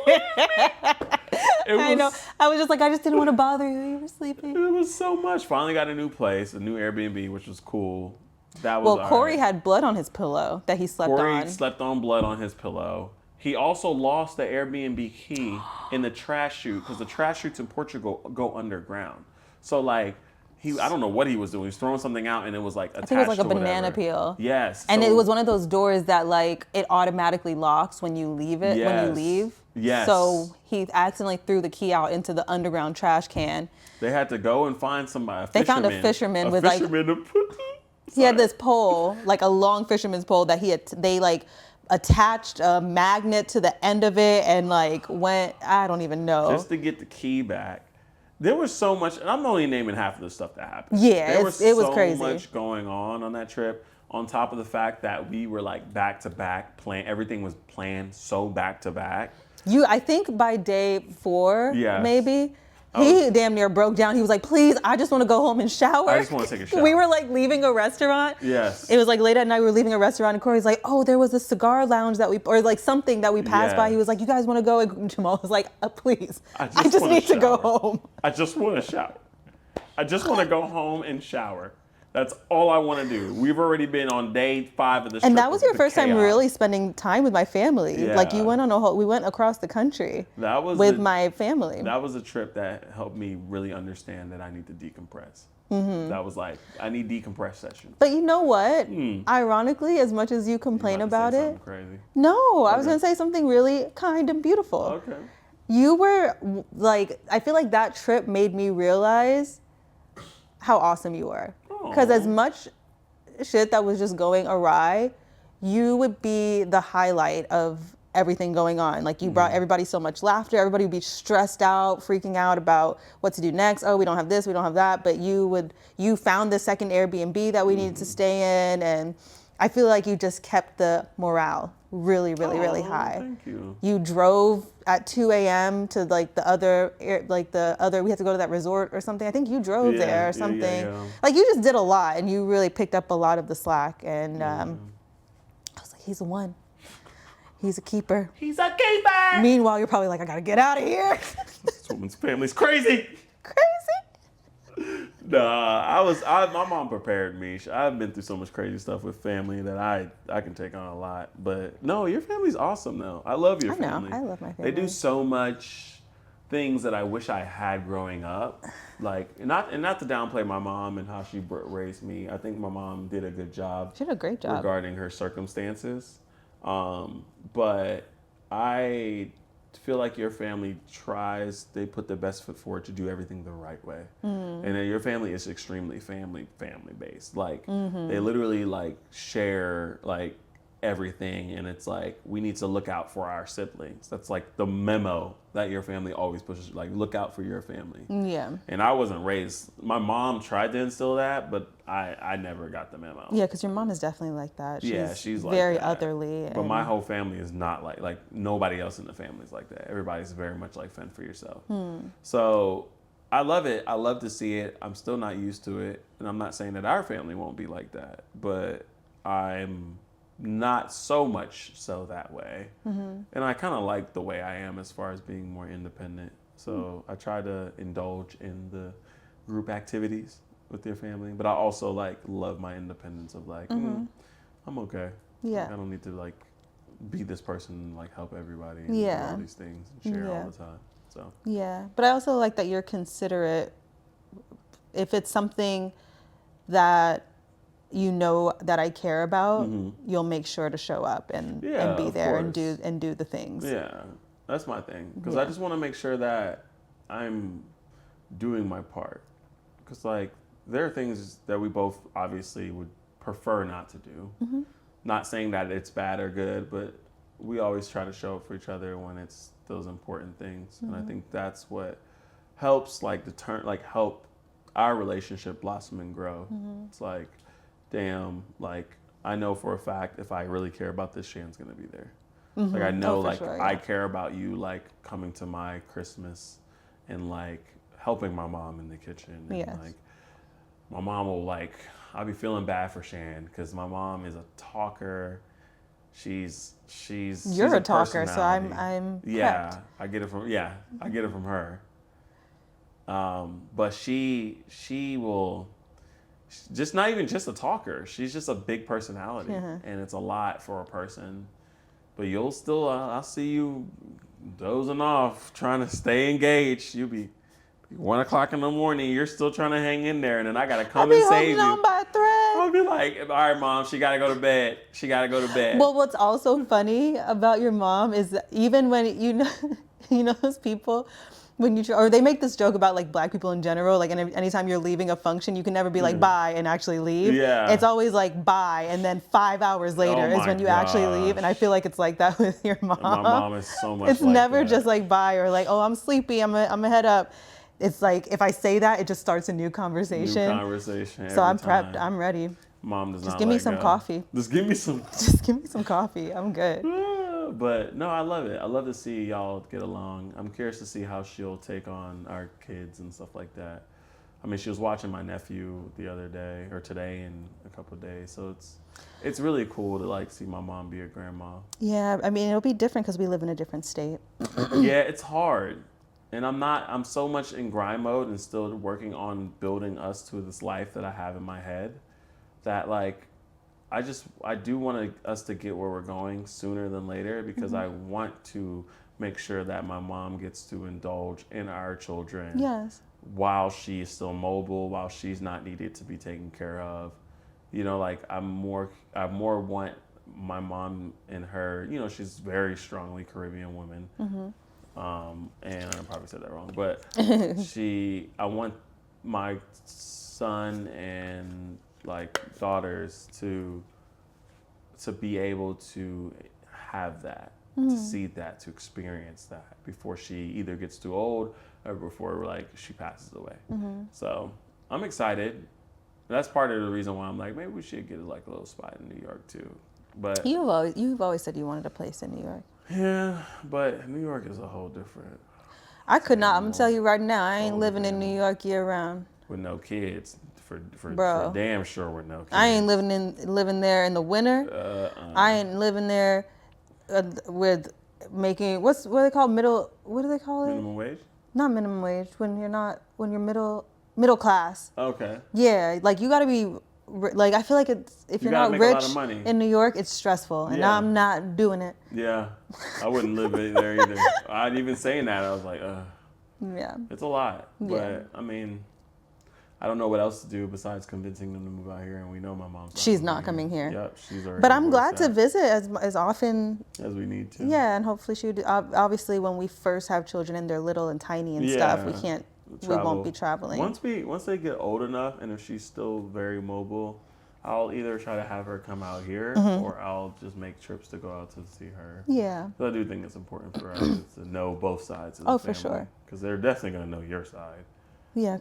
I know. was, I was just like, I just didn't want to bother you. You were sleeping. it was so much. Finally got a new place, a new Airbnb, which was cool. That was Well, all Corey right. had blood on his pillow that he slept Corey on. slept on blood on his pillow. He also lost the Airbnb key in the trash chute, because the trash chutes in Portugal go underground. So like, I don't know what he was doing. He was throwing something out, and it was like attached I think it was like a to banana whatever. peel. Yes. And so- it was one of those doors that like it automatically locks when you leave it, when you Yes. leave. Yes. So he accidentally threw the key out into the underground trash can. They had to go and find somebody. They found a fisherman with, like- to put. He had this pole, like a long fisherman's pole that they like attached a magnet to the end of it and like went, I don't even know. Just to get the key back. There was so much, and I'm only naming half of the stuff that happened. Yeah, there was it was so crazy. much going on that trip. On top of the fact that we were like back to back, everything was planned so back to back. I think by day 4, Yes. maybe, he damn near broke down. He was like, please, I just want to go home and shower. I just want to take a shower. We were like leaving a restaurant. Yes. It was like late at night, we were leaving a restaurant, and Corey's like, oh, there was a cigar lounge or like something that we passed by. Yeah. He was like, you guys want to go? And Jamal was like, please, I just wanna need to go shower. home. I just want to shower. I just want to go home and shower. That's all I want to do. We've already been on day 5 of this trip. And that was your the first time chaos. really spending time with my family. Like you Yeah. went we went across the country That was with my family. That was a trip that helped me really understand that I need to decompress. Mm-hmm. That was like, I need decompress sessions. But you know what? Ironically, as much as you complain about it, crazy. no, I was Okay. going to say something really kind and beautiful. Okay. You were like, I feel like that trip made me realize how awesome you were. Because as much shit that was just going awry, you would be the highlight of everything going on. Like you brought everybody so much laughter. Everybody would be stressed out, freaking out about what to do next. Oh, we don't have this, we don't have that. But you found the second Airbnb that we needed to stay in, and I feel like you just kept the morale really, really, really high. Thank you. You drove at 2 a.m. to like the other, we had to go to that resort or something. I think you drove there or something. Yeah. Like you just did a lot, and you really picked up a lot of the slack. And I was like, he's the one. He's a keeper. He's a keeper. Meanwhile, you're probably like, I gotta get out of here. This woman's family's crazy. Crazy. Nah, my mom prepared me. I've been through so much crazy stuff with family that I can take on a lot. But no, your family's awesome though. I love your family. I love my family. They do so much things that I wish I had growing up. Like, not to downplay my mom and how she raised me. I think my mom did a good job. She did a great job regarding her circumstances. But I feel like your family they put their best foot forward to do everything the right way. And then your family is extremely family based. Like they literally like share like everything, and it's like we need to look out for our siblings. That's like the memo that your family always pushes, like look out for your family. Yeah. And I wasn't raised, my mom tried to instill that, but I never got the memo. Yeah, because your mom is definitely like that. She's like very that. otherly. But my whole family is not like nobody else in the family is like that. Everybody's very much like fend for yourself. So I love it. I love to see it. I'm still not used to it. And I'm not saying that our family won't be like that, but I'm not so much so that way. And I kind of like the way I am as far as being more independent. So I try to indulge in the group activities with your family, but I also like love my independence of like, I'm okay. Yeah. Like, I don't need to like be this person and like help everybody and do all these things and share all the time. So yeah, but I also like that you're considerate. If it's something that you know that I care about, you'll make sure to show up and be there and do the things. Yeah, that's my thing, because I just want to make sure that I'm doing my part, because like there are things that we both obviously would prefer not to do. Not saying that it's bad or good, but we always try to show up for each other when it's those important things. And I think that's what helps like help our relationship blossom and grow. It's like, damn, like I know for a fact if I really care about this, Shan's gonna be there. Like I know I care about you like coming to my Christmas and like helping my mom in the kitchen. And like my mom will like, I'll be feeling bad for Shan because my mom is a talker. She's You're a talker, so I'm prepped. I get it from her. But she will just not even just a talker. She's just a big personality, and it's a lot for a person. But you'll still, I'll see you dozing off, trying to stay engaged. You'll be 1 o'clock in the morning. You're still trying to hang in there, and then I gotta come and save you. On by a thread. I'll be like, all right, mom, she gotta go to bed. She gotta go to bed. Well, what's also funny about your mom is that even when you know those people. Or they make this joke about like black people in general, like anytime you're leaving a function, you can never be like bye and actually leave. Yeah. It's always like bye, and then 5 hours later is when you actually leave. And I feel like it's like that with your mom. My mom is so much It's like never that. just like bye or like, oh, I'm sleepy, I'm gonna head up. It's like if I say that, it just starts a new conversation. So I'm prepped, I'm ready. Mom does not Just give me some coffee. Just give me some. Just give me some coffee. I'm good. But no, I love it. I love to see y'all get along. I'm curious to see how she'll take on our kids and stuff like that. I mean, she was watching my nephew the other day or today in a couple of days. So it's really cool to like see my mom be a grandma. Yeah, I mean, it'll be different because we live in a different state. Yeah, it's hard. I'm so much in grind mode and still working on building us to this life that I have in my head that like, I do want us to get where we're going sooner than later because I want to make sure that my mom gets to indulge in our children. Yes. While she is still mobile, while she's not needed to be taken care of. You know, like I more want my mom and her, you know, she's very strongly Caribbean woman. And I probably said that wrong, but I want my son and like daughters to be able to have that, to see that, to experience that before she either gets too old or before like she passes away. So I'm excited. That's part of the reason why I'm like, maybe we should get like a little spot in New York too. But You've always said you wanted a place in New York. yeah, but New York is a whole different. I could not. I'm gonna tell you right now, I ain't living in New York year round. With no kids, for Bro. damn sure with no kids. I ain't living there in the winter. I ain't living there with making what do they call what do they call it? Minimum wage? Not minimum wage. When you're middle class. Okay. Yeah, like you got to be like I feel like if you're not rich in New York, it's stressful, and I'm not doing it. Yeah, I wouldn't live there either. I'd even saying that I was like, yeah, it's a lot. But I mean, I don't know what else to do besides convincing them to move out here, and we know my mom's. She's not coming here. Yep, she's already. But I'm glad to visit as often as we need to. Yeah, and hopefully she would. Obviously, when we first have children and they're little and tiny and stuff, we can't. We won't be traveling. Once they get old enough, and if she's still very mobile, I'll either try to have her come out here, or I'll just make trips to go out to see her. Yeah. So I do think it's important for us to know both sides of the family. For sure. Because they're definitely going to know your side. Yeah,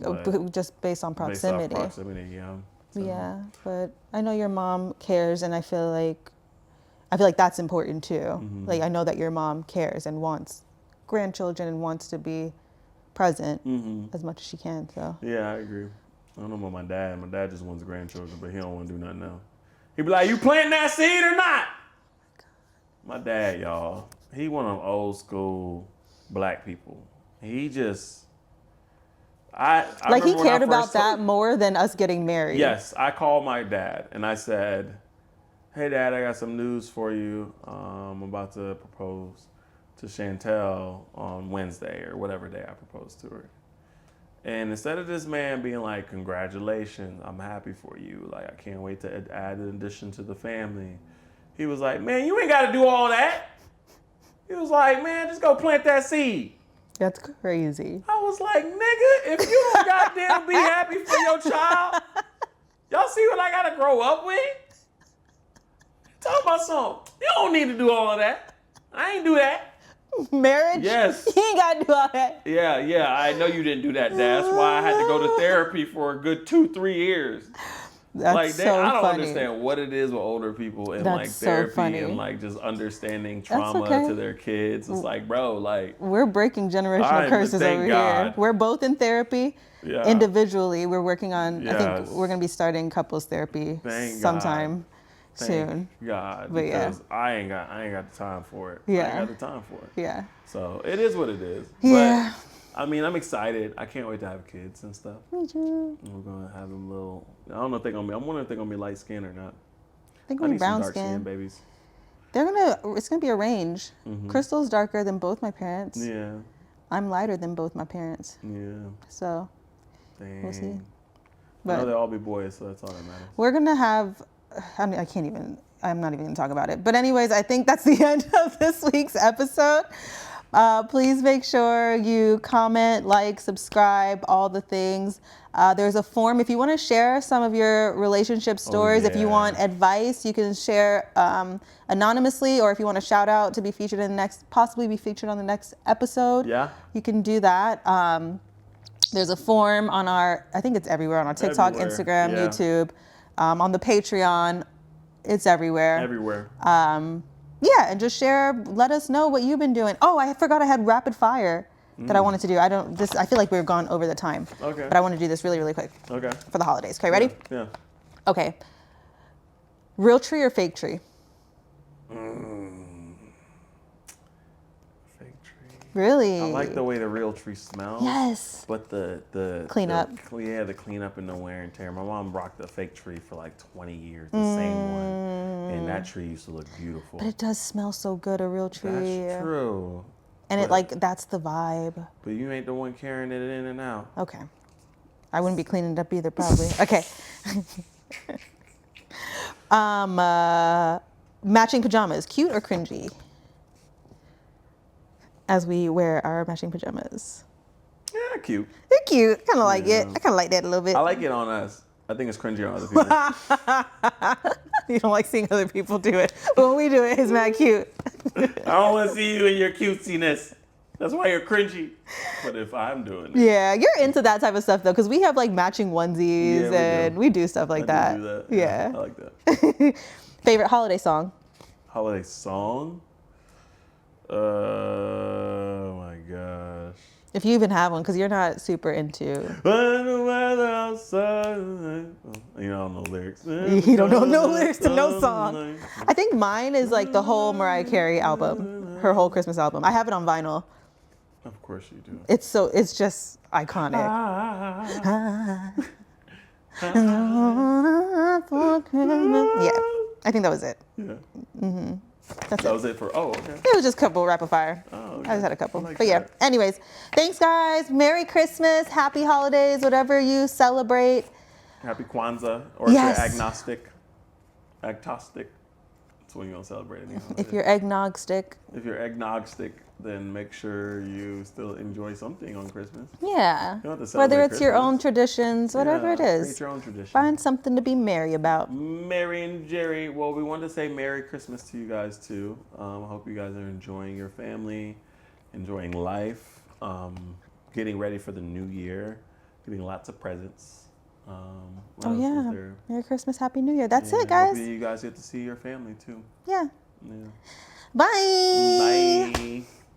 just based on proximity. Based off proximity, yeah. So. Yeah, but I know your mom cares, and I feel like that's important too. Like I know that your mom cares and wants grandchildren and wants to be present as much as she can. So yeah, I agree. I don't know about my dad. My dad just wants grandchildren, but he don't want to do nothing else. He be like, "You planting that seed or not?" My dad, y'all, he one of them old school black people. He just, I like he cared about that more than us getting married. Yes, I called my dad and I said, "Hey, Dad, I got some news for you. I'm about to propose to Chantel on Wednesday or whatever day I proposed to her." And instead of this man being like, "Congratulations, I'm happy for you. Like, I can't wait to add an addition to the family," he was like, "Man, you ain't got to do all that." He was like, "Man, just go plant that seed." That's crazy. I was like, "Nigga, if you don't goddamn be happy for your child, y'all see what I got to grow up with? Talk about something. You don't need to do all of that. I ain't do that." Marriage? Yes. You ain't got to do all that. Yeah. I know you didn't do that, Dad. That's why I had to go to therapy for a good 2-3 years. That's like, so I don't funny. understand what it is with older people and That's like so therapy funny. and like just understanding trauma okay. to their kids. It's like, bro, like We're breaking generational curses thank over God. here. We're both in therapy. Yeah. Individually, we're working on. Yes. I think we're going to be starting couples therapy sometime soon. God, But because I ain't got the time for it. Yeah. I ain't got the time for it. Yeah. So it is what it is. Yeah. But I mean, I'm excited. I can't wait to have kids and stuff. Me too. We're gonna have them little. I don't know if they're gonna be. I'm wondering if they're gonna be light skinned or not. I think we're need brown some dark skin. skinned babies. It's gonna be a range. Crystal's darker than both my parents. Yeah. I'm lighter than both my parents. Yeah. So Dang. we'll see. I But know they'll all be boys, so that's all that matters. we're gonna have. I mean, I'm not even gonna talk about it. But anyways, I think that's the end of this week's episode. Please make sure you comment, like, subscribe, all the things. There's a form if you want to share some of your relationship stories. If you want advice, you can share anonymously, or if you want a shout out to be featured in possibly be featured on the next episode. Yeah. You can do that. There's a form on I think it's everywhere, on our TikTok, Instagram, YouTube, on the Patreon. It's everywhere. Everywhere. Yeah, and just share. Let us know what you've been doing. Oh, I forgot I had rapid fire that I wanted to do. I feel like we've gone over the time. Okay. But I want to do this really, really quick. Okay. For the holidays. Okay, ready? Yeah. Okay. Real tree or fake tree? Fake tree. Really? I like the way the real tree smells. Yes. But the Cleanup. The cleanup and the wear and tear. My mom rocked a fake tree for like 20 years, the same one, and that tree used to look beautiful. But it does smell so good, a real tree. That's true. And it like that's the vibe. But you ain't the one carrying it in and out. Okay. I wouldn't be cleaning it up either, probably. Okay. Matching pajamas, cute or cringy? As we wear our matching pajamas. Yeah, cute. They're cute. Kind of like it. I kind of like that a little bit. I like it on us. I think it's cringy on other people. You don't like seeing other people do it. But when we do it, it's mad cute. I don't want to see you in your cutesiness. That's why you're cringy. But if I'm doing it. Yeah, you're into that type of stuff though, because we have like matching onesies and we do stuff like that. Do that. Yeah. I like that. Favorite holiday song? Holiday song? Oh my gosh. If you even have one, because you're not super into. When the weather outside. You know, I don't know lyrics. You don't know no lyrics to no song. I think mine is like the whole Mariah Carey album, her whole Christmas album. I have it on vinyl. Of course you do. It's just iconic. Yeah, I think that was it. Yeah. That's That it. was it for, okay. It was just a couple rapid fire. Oh, okay. I just had a couple. like But yeah, that. anyways, thanks guys. Merry Christmas, happy holidays, whatever you celebrate. Happy Kwanzaa. Or Yes. if you're agnostic. Agnostic. That's when you don't celebrate any holiday. If you're eggnostic. If you're agnostic, then make sure you still enjoy something on Christmas. Yeah. You don't have to Whether celebrate it's your Christmas. own traditions, whatever it Yeah, is. create your own tradition. Find something to be merry about. Mary and Jerry. Well, we wanted to say Merry Christmas to you guys too. I hope you guys are enjoying your family, enjoying life, getting ready for the new year, getting lots of presents. What Oh else is yeah. there? Merry Christmas, Happy New Year. That's Yeah, it, guys. Hopefully you guys get to see your family too. Yeah. Yeah. Bye. Bye.